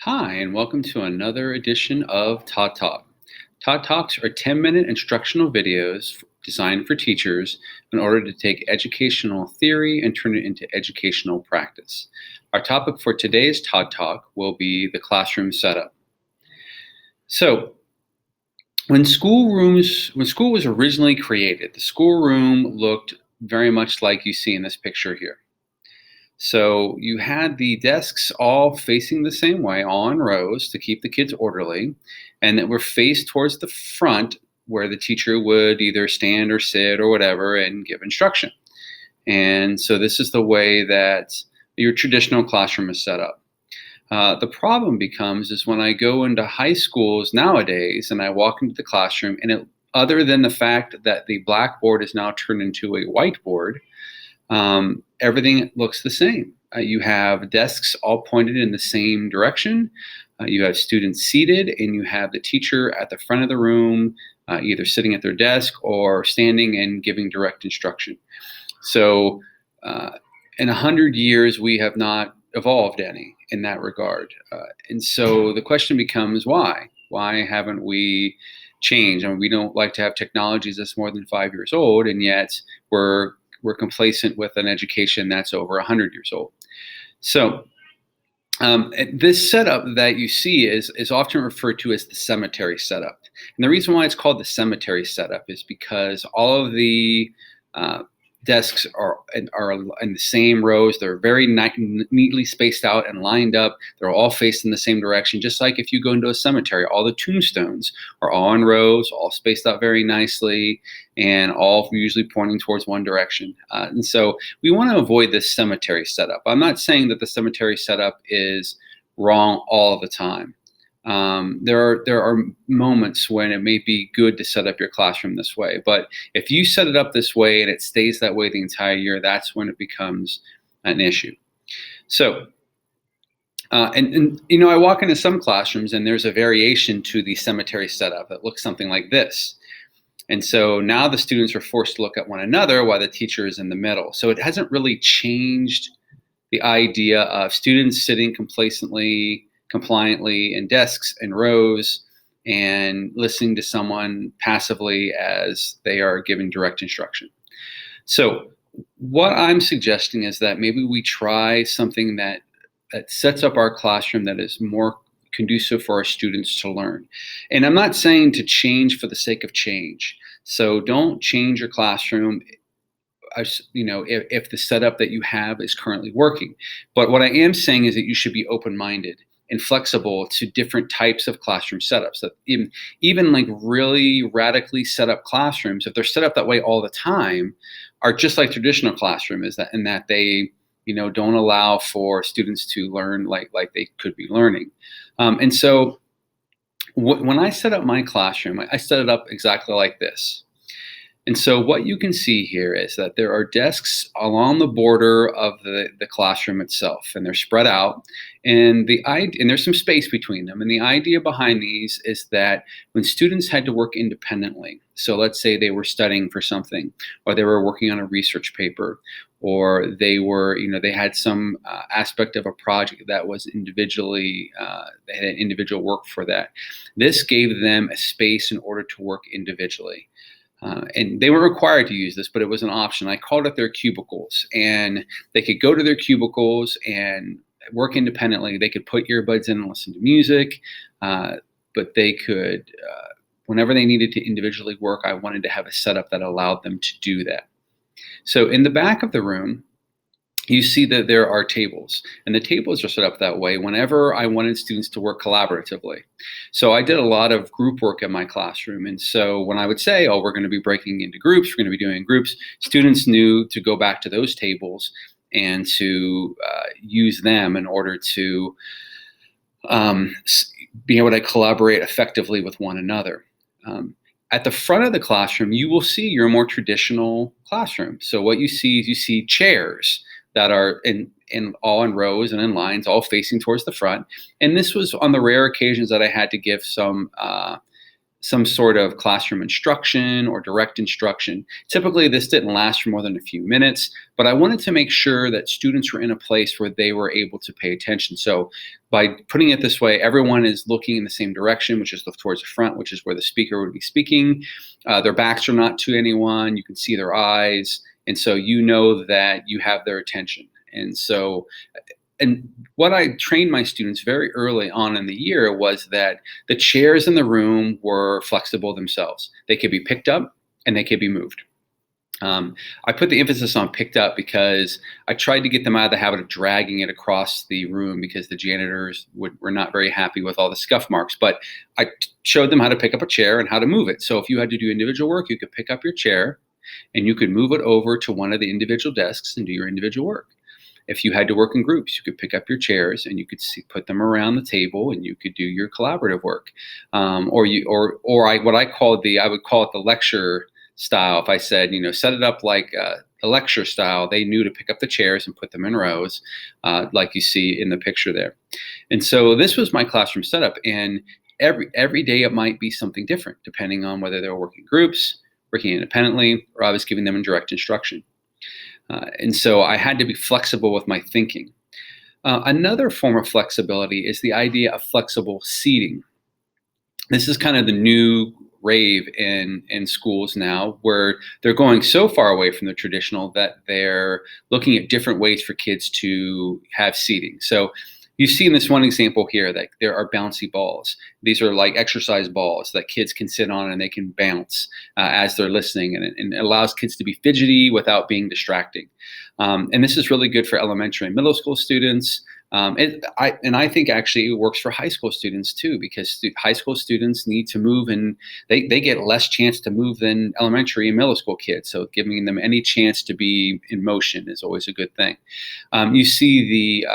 Hi, and welcome to another edition of Todd Talk. Todd Talks are 10-minute instructional videos designed for teachers in order to take educational theory and turn it into educational practice. Our topic for today's Todd Talk will be the classroom setup. So, when school was originally created, the schoolroom looked very much like you see in this picture here. So you had the desks all facing the same way, all in rows to keep the kids orderly, and that were faced towards the front where the teacher would either stand or sit or whatever and give instruction. And so this is the way that your traditional classroom is set up. The problem becomes is when I go into high schools nowadays and I walk into the classroom other than the fact that the blackboard is now turned into a whiteboard, everything looks the same. You have desks all pointed in the same direction. You have students seated, and you have the teacher at the front of the room, either sitting at their desk or standing and giving direct instruction. So, in 100 years, we have not evolved any in that regard. And so the question becomes why? Why haven't we changed? I mean, we don't like to have technologies that's more than 5 years old, and yet we're complacent with an education that's over 100 years old. So this setup that you see is often referred to as the cemetery setup. And the reason why it's called the cemetery setup is because all of the desks are in the same rows. They're very neatly spaced out and lined up. They're all faced in the same direction, just like if you go into a cemetery. All the tombstones are all in rows, all spaced out very nicely, and all usually pointing towards one direction. And so we want to avoid this cemetery setup. I'm not saying that the cemetery setup is wrong all the time. There are moments when it may be good to set up your classroom this way, but if you set it up this way and it stays that way the entire year, that's when it becomes an issue. So, and I walk into some classrooms and there's a variation to the cemetery setup that looks something like this. And so now the students are forced to look at one another while the teacher is in the middle. So it hasn't really changed the idea of students sitting compliantly in desks and rows and listening to someone passively as they are giving direct instruction. So what I'm suggesting is that maybe we try something that sets up our classroom that is more conducive for our students to learn. And I'm not saying to change for the sake of change. So don't change your classroom if the setup that you have is currently working. But what I am saying is that you should be open-minded and flexible to different types of classroom setups. That even like really radically set up classrooms, if they're set up that way all the time, are just like traditional classroom in that they don't allow for students to learn like they could be learning. And so when I set up my classroom, I set it up exactly like this. And so what you can see here is that there are desks along the border of the classroom itself, and they're spread out, and there's some space between them. And the idea behind these is that when students had to work independently, so let's say they were studying for something, or they were working on a research paper, or they had some aspect of a project that was individually, they had individual work for that. This gave them a space in order to work individually. And they weren't required to use this, but it was an option. I called it their cubicles, and they could go to their cubicles and work independently. They could put earbuds in and listen to music, but they could, whenever they needed to individually work, I wanted to have a setup that allowed them to do that. So in the back of the room, you see that there are tables, and the tables are set up that way whenever I wanted students to work collaboratively. So I did a lot of group work in my classroom. And so when I would say, oh, we're going to be breaking into groups, we're going to be doing groups, students knew to go back to those tables and to use them in order to be able to collaborate effectively with one another. At the front of the classroom, you will see your more traditional classroom. So what you see chairs that are all in rows and in lines, all facing towards the front. And this was on the rare occasions that I had to give some some sort of classroom instruction or direct instruction. Typically, this didn't last for more than a few minutes, but I wanted to make sure that students were in a place where they were able to pay attention. So by putting it this way, everyone is looking in the same direction, which is towards the front, which is where the speaker would be speaking. Their backs are not to anyone. You can see their eyes. And so you know that you have their attention. And what I trained my students very early on in the year was that the chairs in the room were flexible themselves. They could be picked up and they could be moved. I put the emphasis on picked up because I tried to get them out of the habit of dragging it across the room because the janitors were not very happy with all the scuff marks. But I showed them how to pick up a chair and how to move it. So if you had to do individual work, you could pick up your chair and you could move it over to one of the individual desks and do your individual work. If you had to work in groups, you could pick up your chairs and you could put them around the table and you could do your collaborative work. I would call it the lecture style. If I said, set it up like a lecture style, they knew to pick up the chairs and put them in rows, like you see in the picture there. And so this was my classroom setup. And every day it might be something different, depending on whether they were working groups, working independently, or I was giving them direct instruction. And so I had to be flexible with my thinking. Another form of flexibility is the idea of flexible seating. This is kind of the new rave in schools now, where they're going so far away from the traditional that they're looking at different ways for kids to have seating. So you see in this one example here that there are bouncy balls. These are like exercise balls that kids can sit on and they can bounce as they're listening. And it allows kids to be fidgety without being distracting. And this is really good for elementary and middle school students. I think actually it works for high school students too, because high school students need to move and they get less chance to move than elementary and middle school kids. So giving them any chance to be in motion is always a good thing. You see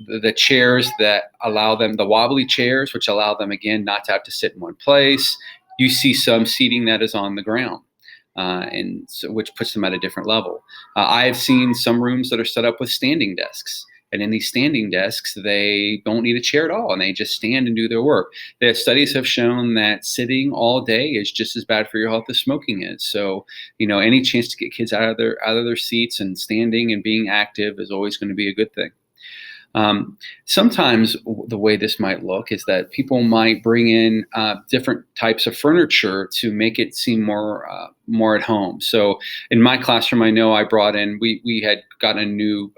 the chairs that allow them, the wobbly chairs, which allow them, again, not to have to sit in one place. You see some seating that is on the ground, and so which puts them at a different level. I've seen some rooms that are set up with standing desks. And in these standing desks, they don't need a chair at all, and they just stand and do their work. The studies have shown that sitting all day is just as bad for your health as smoking is. So, any chance to get kids out of their seats and standing and being active is always going to be a good thing. Sometimes the way this might look is that people might bring in different types of furniture to make it seem more at home. So in my classroom, I know I brought in, we had gotten a new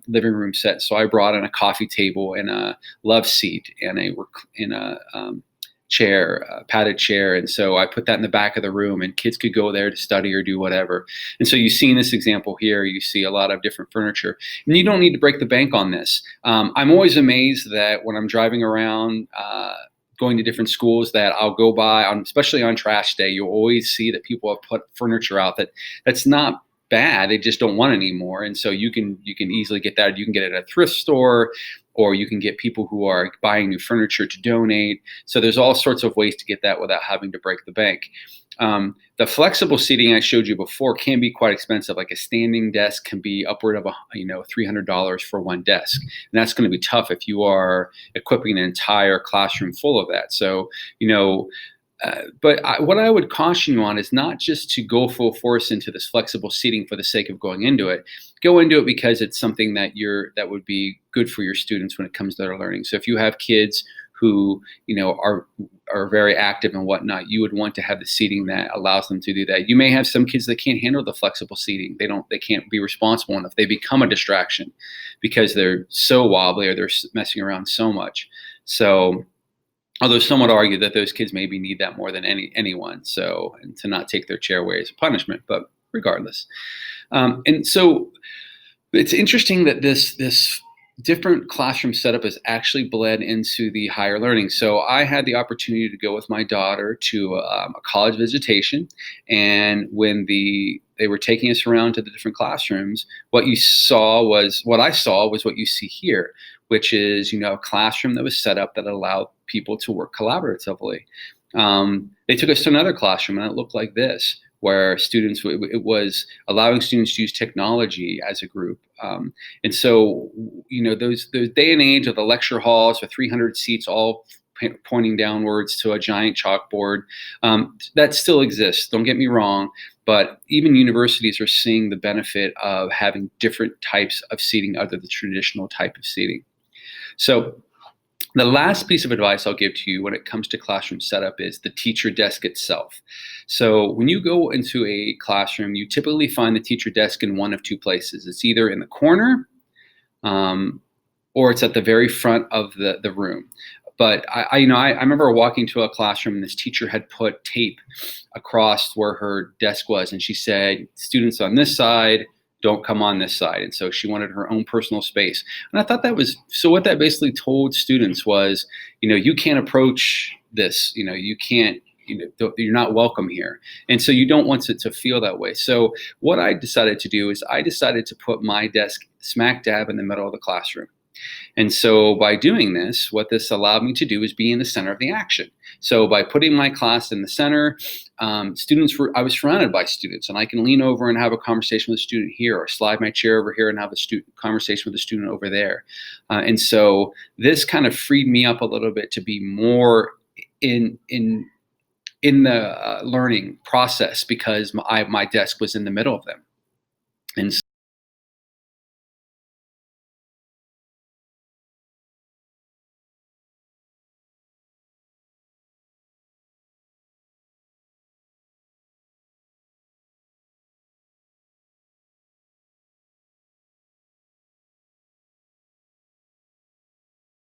living room set. So I brought in a coffee table and a love seat and a chair, padded chair. And so I put that in the back of the room and kids could go there to study or do whatever. And so you see in this example here, you see a lot of different furniture, and you don't need to break the bank on this. I'm always amazed that when I'm driving around, going to different schools that I'll go by, especially on trash day, you'll always see that people have put furniture out that's not bad. They just don't want anymore. And so you can easily get that. You can get it at a thrift store, or you can get people who are buying new furniture to donate. So there's all sorts of ways to get that without having to break the bank. The flexible seating I showed you before can be quite expensive. Like a standing desk can be upward of $300 for one desk, and that's going to be tough if you are equipping an entire classroom full of that. So what I would caution you on is not just to go full force into this flexible seating for the sake of going into it. Go into it because it's something that would be good for your students when it comes to their learning. So if you have kids who are very active and whatnot, you would want to have the seating that allows them to do that. You may have some kids that can't handle the flexible seating. They can't be responsible enough. They become a distraction because they're so wobbly or they're messing around so much. So, although some would argue that those kids maybe need that more than anyone, and to not take their chair away as a punishment, but regardless. And so it's interesting that this different classroom setup has actually bled into the higher learning. So I had the opportunity to go with my daughter to a college visitation, and when they were taking us around to the different classrooms, what I saw was what you see here, which is a classroom that was set up that allowed people to work collaboratively. They took us to another classroom, and it looked like this, where it was allowing students to use technology as a group. And so, those day and age of the lecture halls with 300 seats all pointing downwards to a giant chalkboard. That still exists, don't get me wrong, but even universities are seeing the benefit of having different types of seating other than the traditional type of seating. So the last piece of advice I'll give to you when it comes to classroom setup is the teacher desk itself. So when you go into a classroom, you typically find the teacher desk in one of two places. It's either in the corner, or it's at the very front of the room. But I remember walking to a classroom and this teacher had put tape across where her desk was, and she said, "Students on this side, don't come on this side." And so she wanted her own personal space. And I thought that was, so what that basically told students was, you can't approach this, you can't, you're not welcome here. And so you don't want it to feel that way. So what I decided to do is I decided to put my desk smack dab in the middle of the classroom. And so by doing this, what this allowed me to do is be in the center of the action. So by putting my class in the center, I was surrounded by students, and I can lean over and have a conversation with a student here, or slide my chair over here and have a conversation with a student over there. And so this kind of freed me up a little bit to be more in the learning process, because my desk was in the middle of them. And